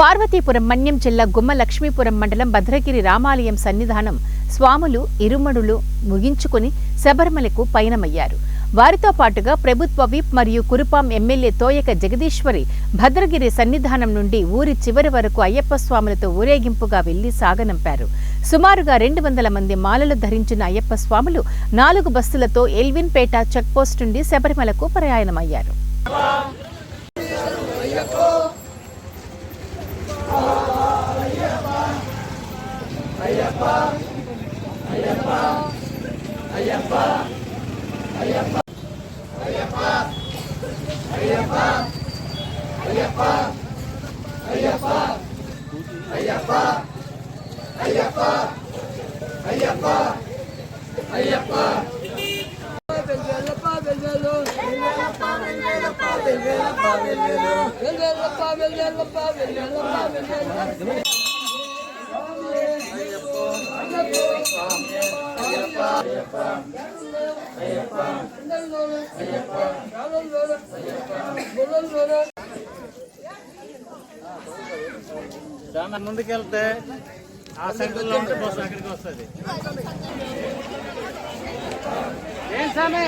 పార్వతీపురం మన్యం జిల్లా గుమ్మ లక్ష్మీపురం మండలం భద్రగిరి రామాలయం సన్నిధానం స్వాములు ఇరుమడులు ముగించుకుని శబరిమలకు పయనమయ్యారు. వారితో పాటుగా ప్రభుత్వ విప్ మరియు కురుపాం ఎమ్మెల్యే తోయక జగదీశ్వరి భద్రగిరి సన్నిధానం నుండి ఊరి చివరి వరకు అయ్యప్ప స్వాములతో ఊరేగింపుగా వెళ్లి సాగనంపారు. సుమారుగా 200 మంది మాలలు ధరించిన అయ్యప్ప స్వాములు 4 బస్సులతో ఎల్విన్పేట చెక్పోస్ట్ నుండి శబరిమలకు ప్రయాణమయ్యారు. చాలా ముందుకెళ్తే ఆ సెంటర్లో ఉంటే బస్సు అక్కడికి వస్తుంది. ఏం సమయం